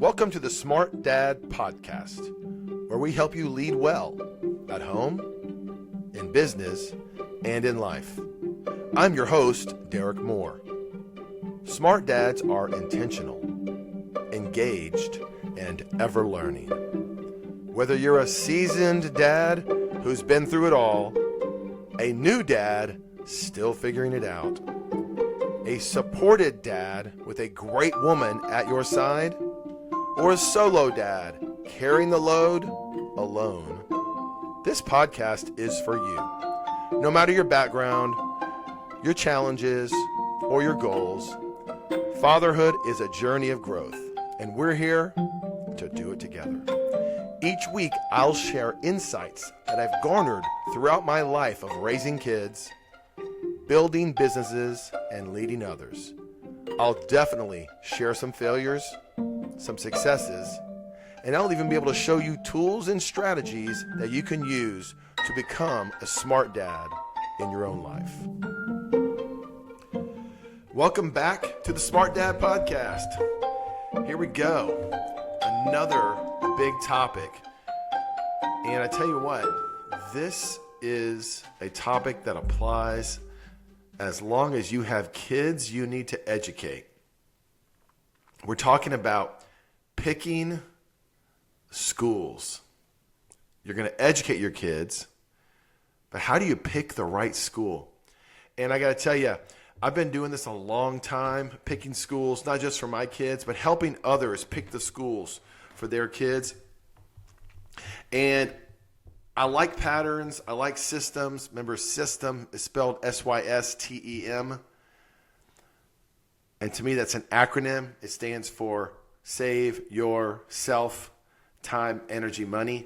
Welcome to the Smart Dad Podcast, where we help you lead well at home, in business, and in life. I'm your host, Derek Moore. Smart dads are intentional, engaged, and ever learning. Whether you're a seasoned dad who's been through it all, a new dad still figuring it out, a supported dad with a great woman at your side, or a solo dad carrying the load alone, this podcast is for you. No matter your background, your challenges, or your goals, fatherhood is a journey of growth, and we're here to do it together. Each week, I'll share insights that I've garnered throughout my life of raising kids, building businesses, and leading others. I'll definitely share some failures, some successes, and I'll even be able to show you tools and strategies that you can use to become a smart dad in your own life. Welcome back to the Smart Dad Podcast. Here we go. Another big topic. And I tell you what, this is a topic that applies as long as you have kids you need to educate. We're talking about picking schools. You're going to educate your kids, but how do you pick the right school? And I got to tell you, I've been doing this a long time, picking schools, not just for my kids, but helping others pick the schools for their kids. And I like patterns. I like systems. Remember, system is spelled S-Y-S-T-E-M. And to me, that's an acronym. It stands for Save Yourself Time, Energy, Money.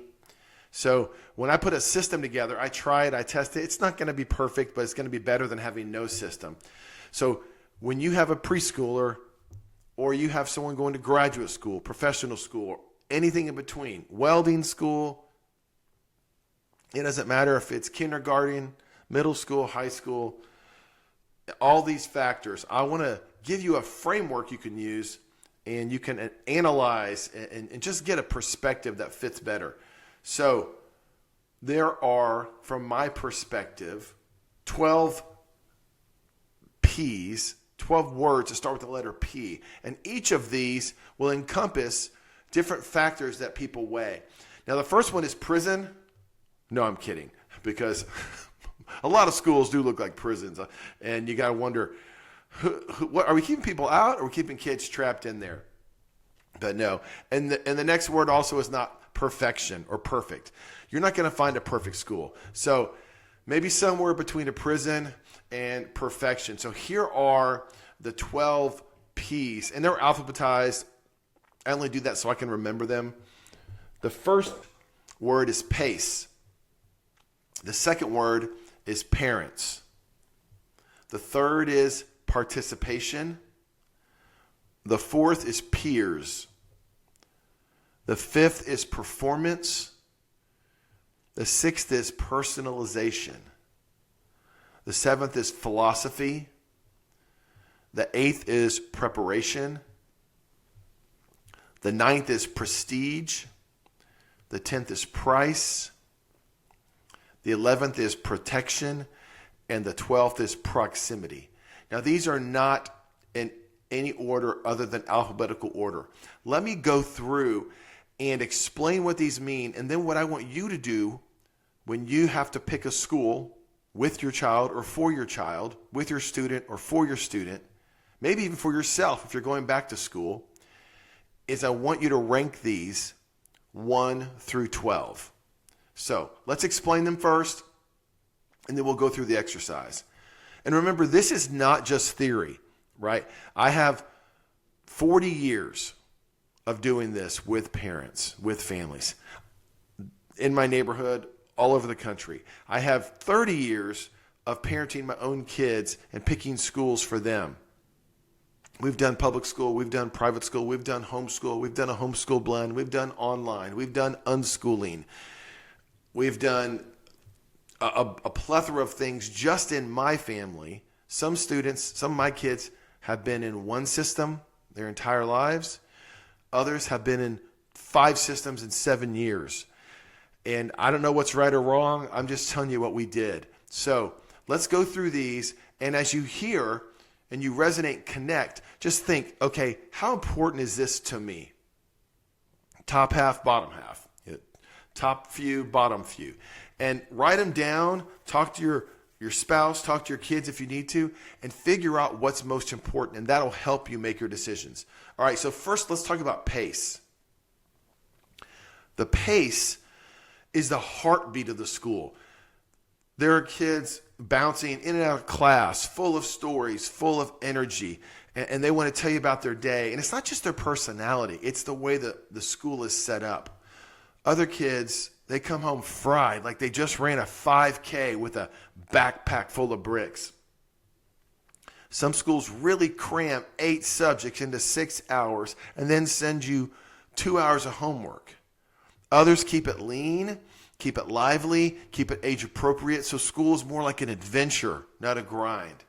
So when I put a system together, I try it, I test it. It's not going to be perfect, but it's going to be better than having no system. So when you have a preschooler or you have someone going to graduate school, professional school, anything in between, welding school, it doesn't matter if it's kindergarten, middle school, high school, all these factors. I want to give you a framework you can use and you can analyze and just get a perspective that fits better. So there are, from my perspective, 12 P's, 12 words to start with the letter P. And each of these will encompass different factors that people weigh. Now, the first one is prison. No, I'm kidding, because a lot of schools do look like prisons, and you got to wonder, what are we keeping people out, or are we keeping kids trapped in there? But no, and the next word also is not perfection or perfect. You're not going to find a perfect school. So maybe somewhere between a prison and perfection. So here are the 12 P's, and they're alphabetized. I only do that so I can remember them. The first word is pace. The second word is parents. The third is participation. The fourth is peers. The fifth is performance. The sixth is personalization. The seventh is philosophy. The eighth is preparation. The ninth is prestige. The 10th is price. The 11th is protection. And the 12th is proximity. Now, these are not in any order other than alphabetical order. Let me go through and explain what these mean. And then what I want you to do when you have to pick a school with your child or for your child, with your student or for your student, maybe even for yourself if you're going back to school, is I want you to rank these 1 through 12. So let's explain them first, and then we'll go through the exercise. And remember, this is not just theory, right? I have 40 years of doing this with parents, with families, in my neighborhood, all over the country. I have 30 years of parenting my own kids and picking schools for them. We've done public school, we've done private school, we've done homeschool, we've done a homeschool blend, we've done online, we've done unschooling. We've done a plethora of things just in my family. Some students, some of my kids have been in one system their entire lives. Others have been in 5 systems in 7 years. And I don't know what's right or wrong. I'm just telling you what we did. So let's go through these. And as you hear and you resonate, connect, just think, okay, how important is this to me? Top half, bottom half. Top few, bottom few. And write them down. Talk to your spouse, talk to your kids if you need to, and figure out what's most important. And that'll help you make your decisions. All right, so first let's talk about pace. The pace is the heartbeat of the school. There are kids bouncing in and out of class, full of stories, full of energy, and they want to tell you about their day. And it's not just their personality, it's the way that the school is set up. Other kids, they come home fried, like they just ran a 5K with a backpack full of bricks. Some schools really cram 8 subjects into 6 hours and then send you 2 hours of homework. Others keep it lean, keep it lively, keep it age appropriate. So school is more like an adventure, not a grind.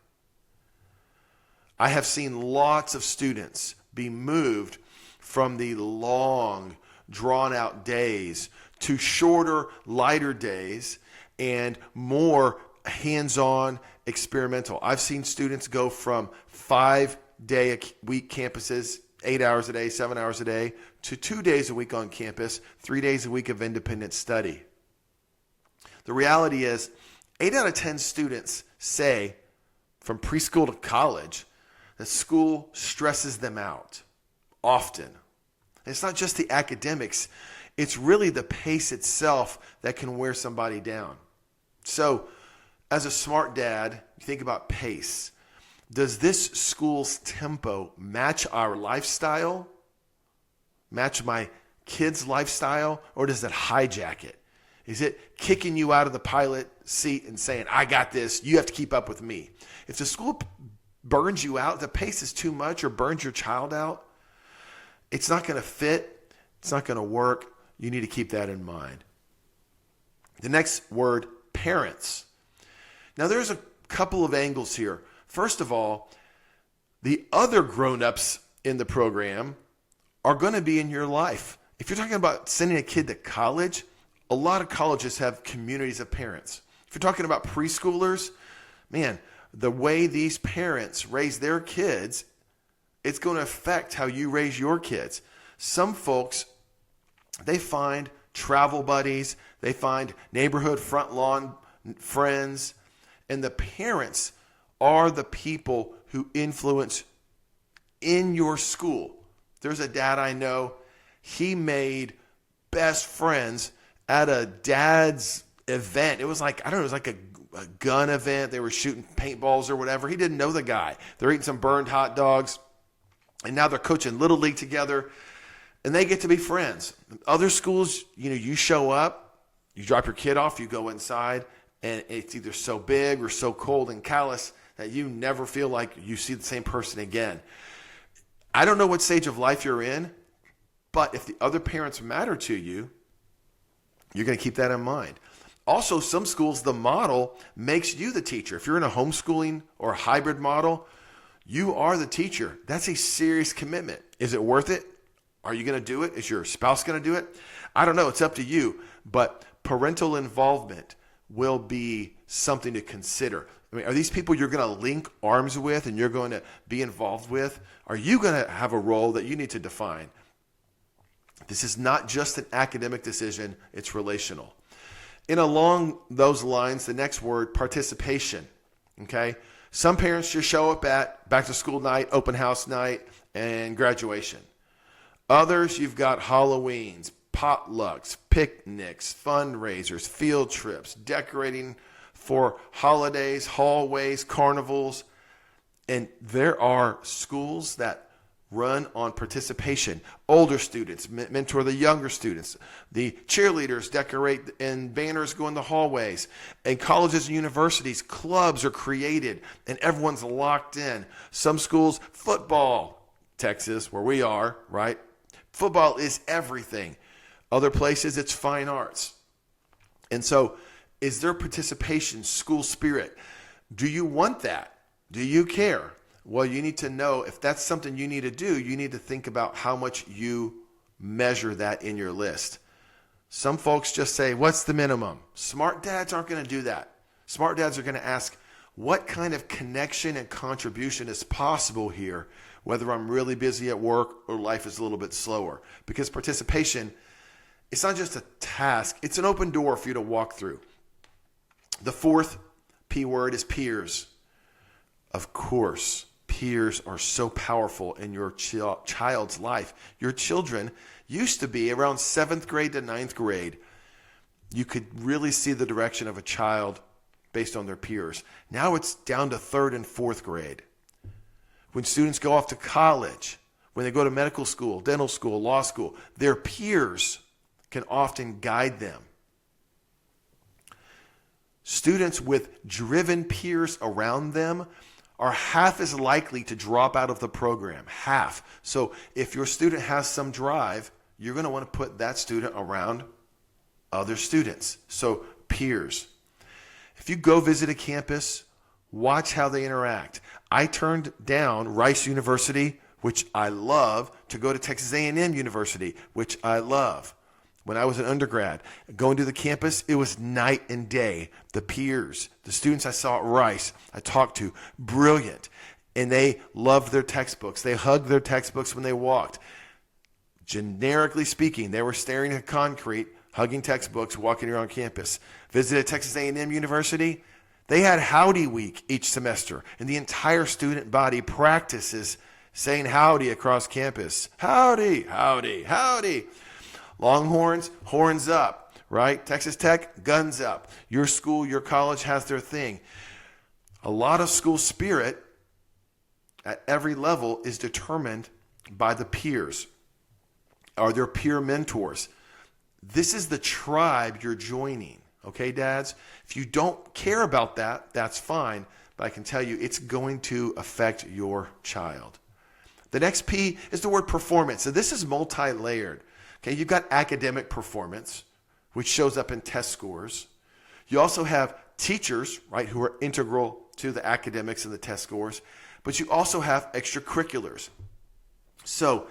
I have seen lots of students be moved from the long, drawn out days to shorter, lighter days and more hands-on, experimental. I've seen students go from 5-day-a-week campuses, 8 hours a day, 7 hours a day, to 2 days a week on campus, 3 days a week of independent study. The reality is 8 out of 10 students say from preschool to college that school stresses them out often. And it's not just the academics. It's really the pace itself that can wear somebody down. So as a smart dad, you think about pace. Does this school's tempo match our lifestyle? Match my kids' lifestyle? Or does it hijack it? Is it kicking you out of the pilot seat and saying, I got this, you have to keep up with me? If the school burns you out, the pace is too much, or burns your child out, it's not going to fit. It's not going to work. You need to keep that in mind. The next word, parents. Now there's a couple of angles here. First of all, the other grown-ups in the program are going to be in your life. If you're talking about sending a kid to college, a lot of colleges have communities of parents. If you're talking about preschoolers, man, the way these parents raise their kids, it's going to affect how you raise your kids. Some folks, they find travel buddies, they find neighborhood front lawn friends, and the parents are the people who influence in your school. There's a dad I know, he made best friends at a dad's event. It was like, I don't know, it was like a gun event. They were shooting paintballs or whatever. He didn't know the guy. They're eating some burned hot dogs, and now they're coaching Little League together, and they get to be friends. Other schools, you show up, you drop your kid off, you go inside, and it's either so big or so cold and callous that you never feel like you see the same person again. I don't know what stage of life you're in, but if the other parents matter to you, you're going to keep that in mind. Also, some schools, the model makes you the teacher. If you're in a homeschooling or a hybrid model, you are the teacher. That's a serious commitment. Is it worth it? Are you going to do it? Is your spouse going to do it? I don't know. It's up to you. But parental involvement will be something to consider. I mean, are these people you're going to link arms with and you're going to be involved with? Are you going to have a role that you need to define? This is not just an academic decision. It's relational. And along those lines, the next word, participation. Okay? Some parents just show up at back to school night, open house night, and graduation. Others, you've got Halloweens, potlucks, picnics, fundraisers, field trips, decorating for holidays, hallways, carnivals. And there are schools that run on participation. Older students mentor the younger students. The cheerleaders decorate and banners go in the hallways. And colleges and universities, clubs are created and everyone's locked in. Some schools, football, Texas, where we are, right? Football is everything. Other places, it's fine arts. And so, is there participation, school spirit? Do you want that? Do you care? Well, you need to know if that's something you need to do, you need to think about how much you measure that in your list. Some folks just say, what's the minimum? Smart dads aren't going to do that. Smart dads are going to ask, what kind of connection and contribution is possible here, whether I'm really busy at work or life is a little bit slower? Because participation, it's not just a task, it's an open door for you to walk through. The fourth P word is peers. Of course, peers are so powerful in your child's life. Your children used to be around 7th grade to 9th grade. You could really see the direction of a child based on their peers. Now it's down to 3rd and 4th grade. When students go off to college, when they go to medical school, dental school, law school, their peers can often guide them. Students with driven peers around them are half as likely to drop out of the program. Half. So if your student has some drive, you're going to want to put that student around other students. So peers. If you go visit a campus, watch how they interact. I turned down Rice University, which I love, to go to Texas A&M University, which I love. When I was an undergrad, going to the campus, it was night and day. The peers, the students I saw at Rice, I talked to, brilliant. And they loved their textbooks. They hugged their textbooks when they walked. Generically speaking, they were staring at concrete, hugging textbooks, walking around campus. Visited Texas A&M University. They had Howdy Week each semester, and the entire student body practices saying howdy across campus. Howdy, howdy, howdy. Longhorns, horns up, right? Texas Tech, guns up. Your school, your college has their thing. A lot of school spirit at every level is determined by the peers. Are there peer mentors? This is the tribe you're joining, okay, dads? If you don't care about that, that's fine, but I can tell you it's going to affect your child. The next P is the word performance. So this is multi-layered. Okay, you've got academic performance, which shows up in test scores. You also have teachers, right, who are integral to the academics and the test scores. But you also have extracurriculars. So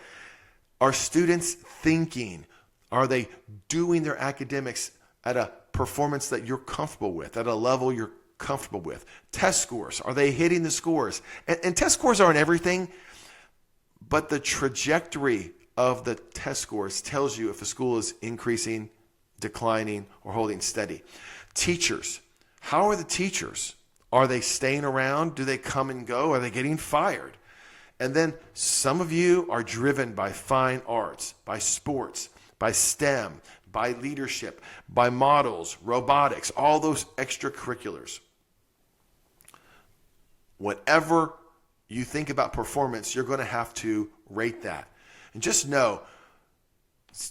are students thinking? Are they doing their academics at a performance that you're comfortable with, at a level you're comfortable with? Test scores, are they hitting the scores? And test scores aren't everything, but the trajectory of the test scores tells you if a school is increasing, declining, or holding steady. Teachers, how are the teachers? Are they staying around? Do they come and go? Are they getting fired? And then some of you are driven by fine arts, by sports, by STEM, by leadership, by models, robotics, all those extracurriculars. Whatever you think about performance, you're going to have to rate that. And just know,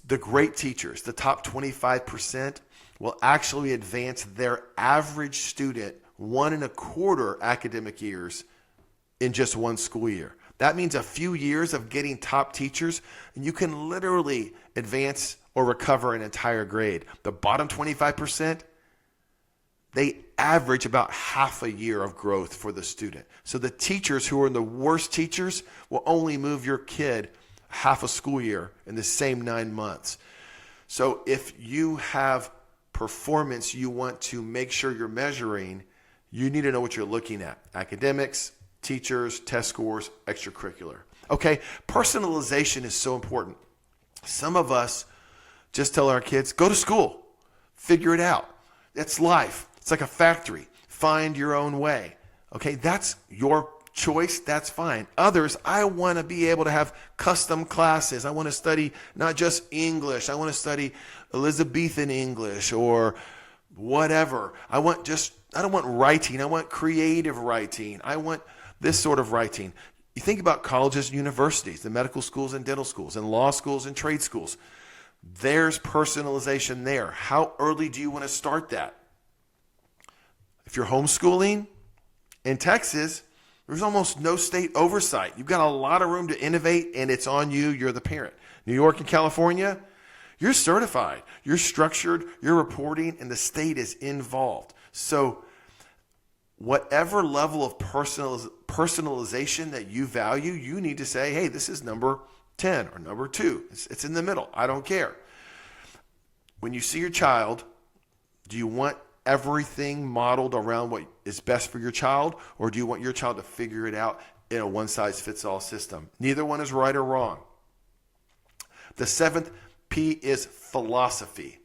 the great teachers, the top 25%, will actually advance their average student 1.25 academic years in just one school year. That means a few years of getting top teachers, and you can literally advance or recover an entire grade. The bottom 25%, they average about half a year of growth for the student. So the teachers who are the worst teachers will only move your kid half a school year in the same 9 months. So if you have performance you want to make sure you're measuring, you need to know what you're looking at. Academics, teachers, test scores, extracurricular. Okay, personalization is so important. Some of us just tell our kids, go to school, figure it out. That's life. It's like a factory. Find your own way. Okay, that's your choice, that's fine. Others, I want to be able to have custom classes. I want to study not just English. I want to study Elizabethan English or whatever. I don't want writing. I want creative writing. I want this sort of writing. You think about colleges and universities, the medical schools and dental schools, and law schools and trade schools. There's personalization there. How early do you want to start that? If you're homeschooling in Texas, there's almost no state oversight. You've got a lot of room to innovate, and it's on you. You're the parent. New York and California, you're certified. You're structured. You're reporting, and the state is involved. So whatever level of personalization that you value, you need to say, hey, this is number 10 or number 2. It's in the middle. I don't care. When you see your child, do you want everything modeled around what is best for your child, or do you want your child to figure it out in a one-size-fits-all system? Neither one is right or wrong. The 7th P is philosophy.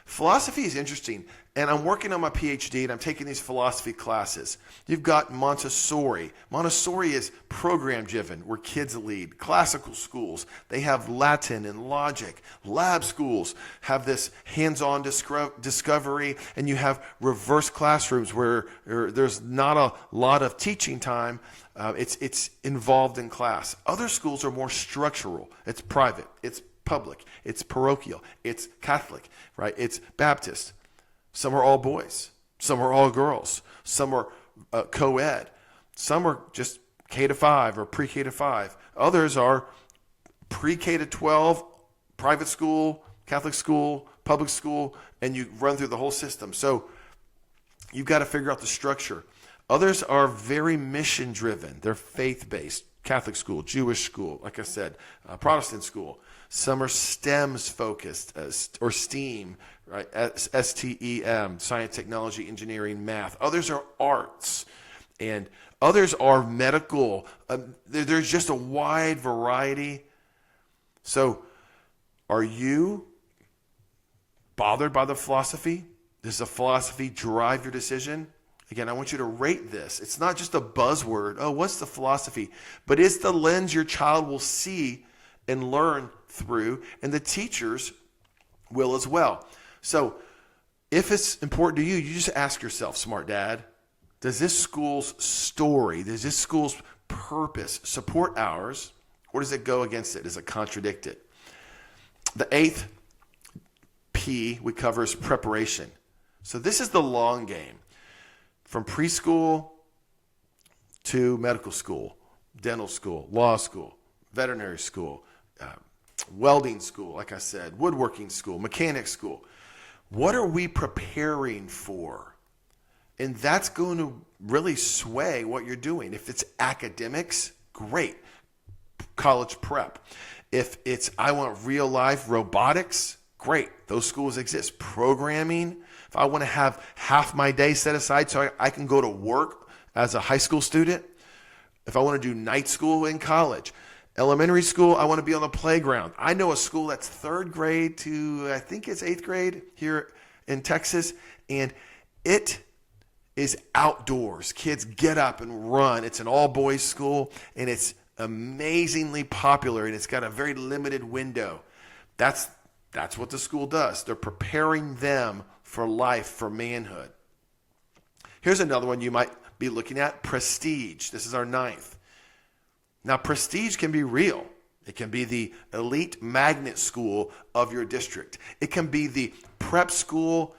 Philosophy is interesting, and I'm working on my PhD, and I'm taking these philosophy classes. You've got Montessori. Montessori is program-driven, where kids lead. Classical schools, they have Latin and logic. Lab schools have this hands-on discovery, and you have reverse classrooms where there's not a lot of teaching time. It's involved in class. Other schools are more structural. It's private. It's public. It's parochial. It's Catholic, right? It's Baptist. Some are all boys. Some are all girls. Some are co-ed. Some are just K to 5 or pre-K to 5. Others are pre-K to 12, private school, Catholic school, public school, and you run through the whole system. So you've got to figure out the structure. Others are very mission-driven. They're faith-based. Catholic school, Jewish school, like I said, Protestant school. Some are STEMs focused, or STEAM, right? STEM, science, technology, engineering, math. Others are arts, and others are medical. There's just a wide variety. So are you bothered by the philosophy? Does the philosophy drive your decision? Again, I want you to rate this. It's not just a buzzword. Oh, what's the philosophy? But it's the lens your child will see and learn through, and the teachers will as well. So if it's important to you, you just ask yourself, smart dad, does this school's story, does this school's purpose support ours, or does it go against it? Does it contradict it? The 8th P we cover is preparation. So this is the long game. From preschool to medical school, dental school, law school, veterinary school, welding school, like I said, woodworking school, mechanic school. What are we preparing for? And that's going to really sway what you're doing. If it's academics, great. College prep. If it's, I want real life robotics, great. Those schools exist. Programming. If I want to have half my day set aside so I can go to work as a high school student. If I want to do night school in college. Elementary school, I want to be on the playground. I know a school that's 3rd grade to, I think it's 8th grade here in Texas, and it is outdoors. Kids get up and run. It's an all-boys school, and it's amazingly popular, and it's got a very limited window. That's what the school does. They're preparing them for life, for manhood. Here's another one you might be looking at, prestige. This is our 9th. Now, prestige can be real. It can be the elite magnet school of your district. It can be the prep school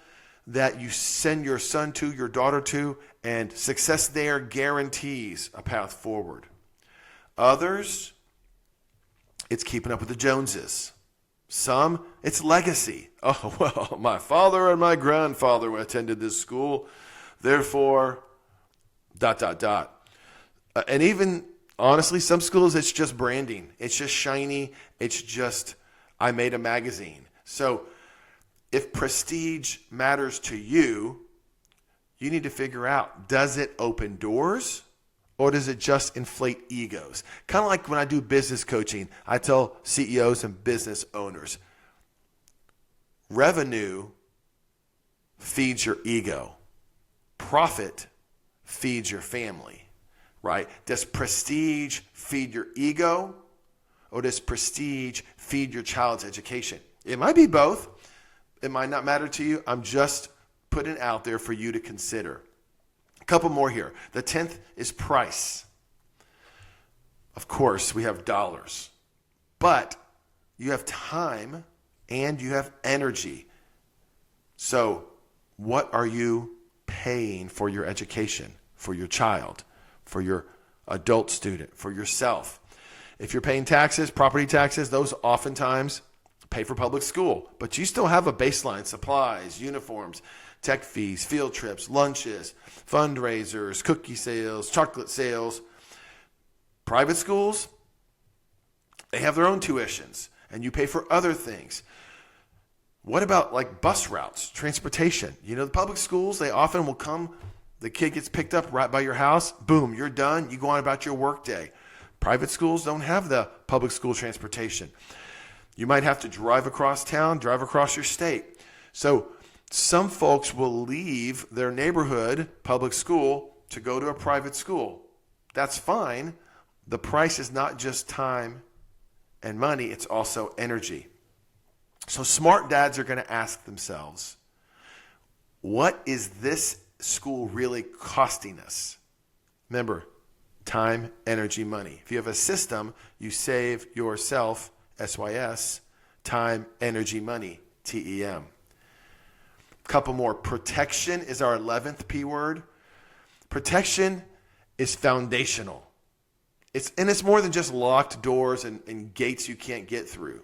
that you send your son to, your daughter to, and success there guarantees a path forward. Others, it's keeping up with the Joneses. Some, it's legacy. Oh, well, my father and my grandfather attended this school. Therefore, ... And even, honestly, some schools, it's just branding. It's just shiny. It's just, I made a magazine. So if prestige matters to you, you need to figure out, does it open doors or does it just inflate egos? Kind of like when I do business coaching, I tell CEOs and business owners, revenue feeds your ego. Profit feeds your family, right? Does prestige feed your ego or does prestige feed your child's education? It might be both. It might not matter to you. I'm just putting it out there for you to consider. A couple more here. The 10th is price. Of course, we have dollars, but you have time and you have energy. So what are you paying for your education, for your child, for your adult student, for yourself? If you're paying taxes, property taxes, those oftentimes pay for public school, but you still have a baseline: supplies, uniforms, tech fees, field trips, lunches, fundraisers, cookie sales, chocolate sales. Private schools, they have their own tuitions, and you pay for other things. What about like bus routes, transportation? The public schools, they often will come, the kid gets picked up right by your house, boom, you're done, you go on about your work day. Private schools don't have the public school transportation. You might have to drive across town, drive across your state. So some folks will leave their neighborhood public school to go to a private school. That's fine. The price is not just time and money, it's also energy. So smart dads are going to ask themselves, what is this school really costing us? Remember, time, energy, money. If you have a system, you save yourself, SYS, time, energy, money, TEM. Couple more. Protection is our 11th P word. Protection is foundational. It's more than just locked doors and gates you can't get through.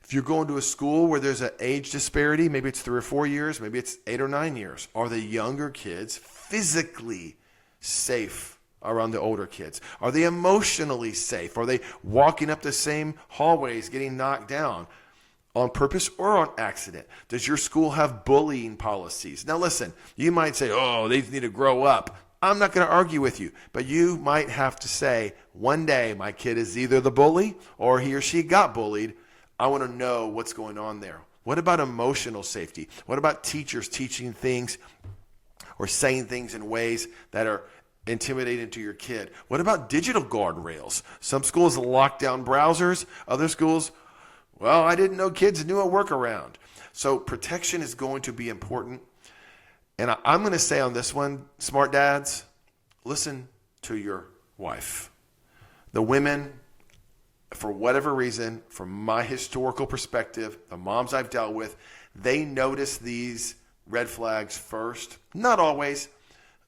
If you're going to a school where there's an age disparity, maybe it's 3 or 4 years, maybe it's 8 or 9 years, are the younger kids physically safe around the older kids? Are they emotionally safe? Are they walking up the same hallways getting knocked down on purpose or on accident? Does your school have bullying policies? Now listen, you might say, oh, they need to grow up. I'm not going to argue with you, but you might have to say, one day my kid is either the bully or he or she got bullied. I want to know what's going on there. What about emotional safety? What about teachers teaching things or saying things in ways that are intimidating to your kid? What about digital guardrails? Some schools lock down browsers. Other schools, well, I didn't know kids knew a workaround. So protection is going to be important. And I'm going to say on this one, smart dads, listen to your wife. The women, for whatever reason, from my historical perspective, the moms I've dealt with, they notice these red flags first. Not always,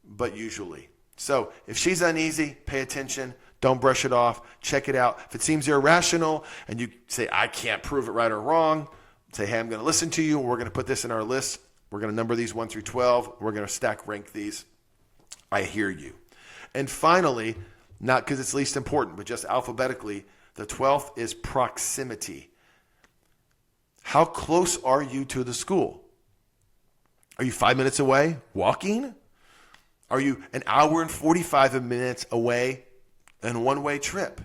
but usually. So if she's uneasy, pay attention. Don't brush it off. Check it out. If it seems irrational and you say, I can't prove it right or wrong, say, hey, I'm going to listen to you. We're going to put this in our list. We're going to number these 1 through 12. We're going to stack rank these. I hear you. And finally, not because it's least important, but just alphabetically, the 12th is proximity. How close are you to the school? Are you 5 minutes away walking? Are you an hour and 45 minutes away in a one-way trip?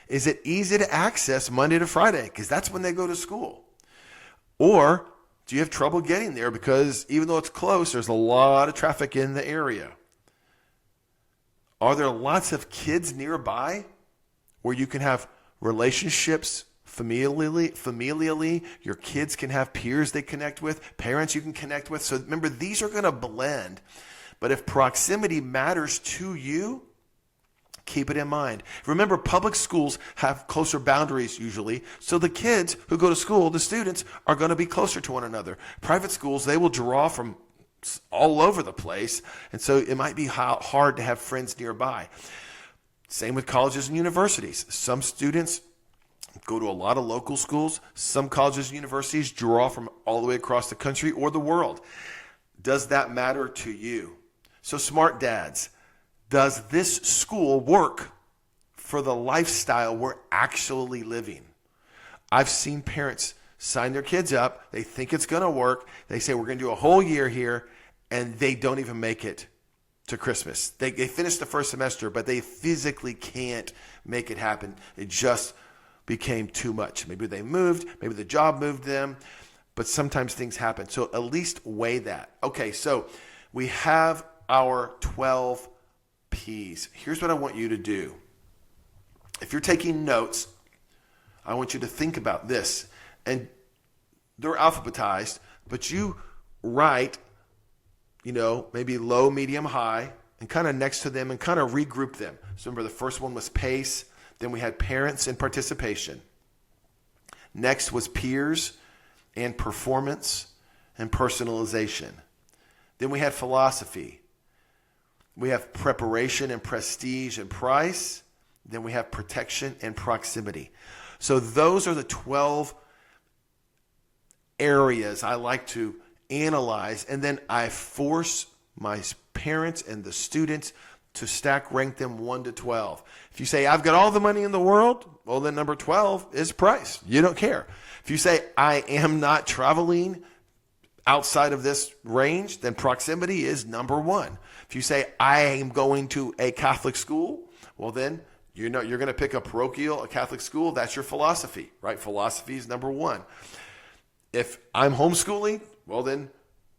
Is it easy to access Monday to Friday? Because that's when they go to school. Or do you have trouble getting there because even though it's close, there's a lot of traffic in the area? Are there lots of kids nearby where you can have relationships familially? Your kids can have peers they connect with, parents you can connect with. So remember, these are going to blend. But if proximity matters to you, keep it in mind. Remember, public schools have closer boundaries usually. So the kids who go to school, the students, are going to be closer to one another. Private schools, they will draw from all over the place. And so it might be hard to have friends nearby. Same with colleges and universities. Some students go to a lot of local schools. Some colleges and universities draw from all the way across the country or the world. Does that matter to you? So smart dads, does this school work for the lifestyle we're actually living? I've seen parents sign their kids up. They think it's going to work. They say, we're going to do a whole year here, and they don't even make it to Christmas. They finish the first semester, but they physically can't make it happen. It just became too much. Maybe they moved. Maybe the job moved them. But sometimes things happen. So at least weigh that. Okay, so we have our 12 P's. Here's what I want you to do. If you're taking notes, I want you to think about this. And they're alphabetized, but you write, maybe low, medium, high, and kind of next to them and kind of regroup them. So remember, the first one was pace. Then we had parents and participation. Next was peers and performance and personalization. Then we had philosophy. We have preparation and prestige and price. Then we have protection and proximity. So those are the 12 areas I like to analyze. And then I force my parents and the students to stack rank them 1 to 12. If you say, I've got all the money in the world, well, then number 12 is price. You don't care. If you say, I am not traveling outside of this range, then proximity is number 1. If you say, I am going to a Catholic school, well, then you're going to pick a parochial, a Catholic school. That's your philosophy, right? Philosophy is number 1. If I'm homeschooling, well, then,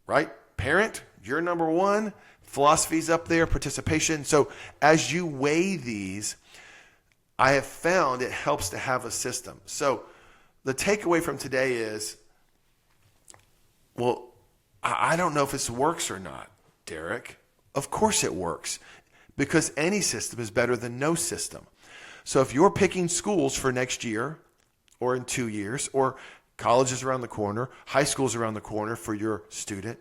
right, parent, you're number 1. Philosophy's up there, participation. So as you weigh these, I have found it helps to have a system. So the takeaway from today is, well, I don't know if this works or not, Derek. Of course it works, because any system is better than no system. So if you're picking schools for next year or in 2 years, or college is around the corner, high school is around the corner for your student,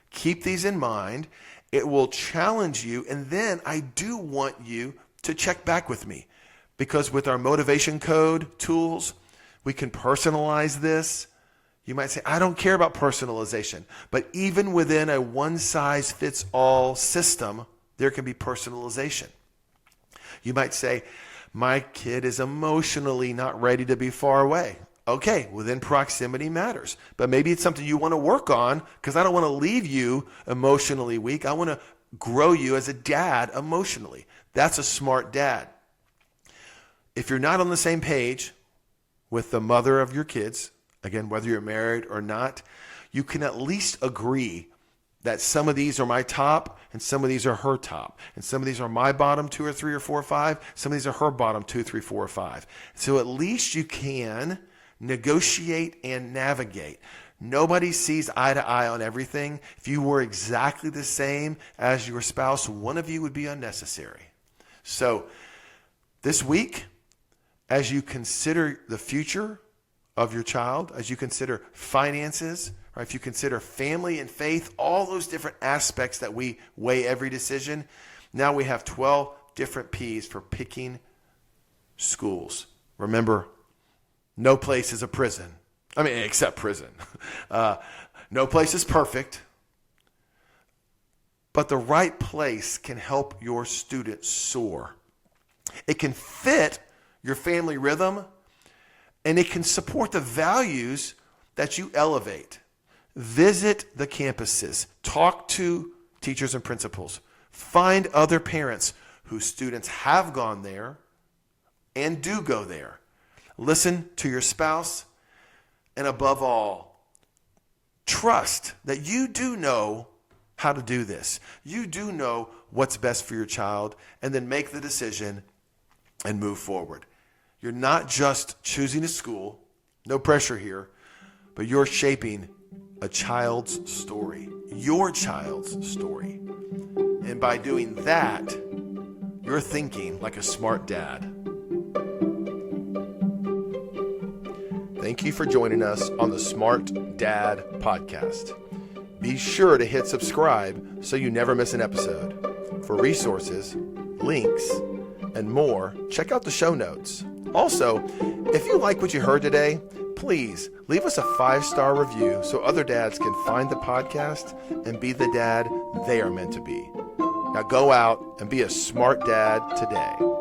keep these in mind. It will challenge you. And then I do want you to check back with me, because with our motivation code tools, we can personalize this. You might say, I don't care about personalization. But even within a one-size-fits-all system, there can be personalization. You might say, my kid is emotionally not ready to be far away. Okay, well then proximity matters. But maybe it's something you want to work on, because I don't want to leave you emotionally weak. I want to grow you as a dad emotionally. That's a smart dad. If you're not on the same page with the mother of your kids, again, whether you're married or not, you can at least agree that some of these are my top and some of these are her top. And some of these are my bottom 2 or 3 or 4 or 5. Some of these are her bottom 2, 3, 4 or 5. So at least you can negotiate and navigate. Nobody sees eye to eye on everything. If you were exactly the same as your spouse, one of you would be unnecessary. So this week, as you consider the future of your child, as you consider finances, or if you consider family and faith, all those different aspects that we weigh every decision, now we have 12 different P's for picking schools. Remember, no place is a prison. I mean, except prison. No place is perfect. But the right place can help your student soar. It can fit your family rhythm, and it can support the values that you elevate. Visit the campuses. Talk to teachers and principals. Find other parents whose students have gone there and do go there. Listen to your spouse, and above all, trust that you do know how to do this. You do know what's best for your child, and then make the decision and move forward. You're not just choosing a school, no pressure here, but you're shaping a child's story, your child's story. And by doing that, you're thinking like a smart dad. Thank you for joining us on the Smart Dad Podcast. Be sure to hit subscribe so you never miss an episode. For resources, links, and more, check out the show notes. Also, if you like what you heard today, please leave us a 5-star review so other dads can find the podcast and be the dad they are meant to be. Now go out and be a smart dad today.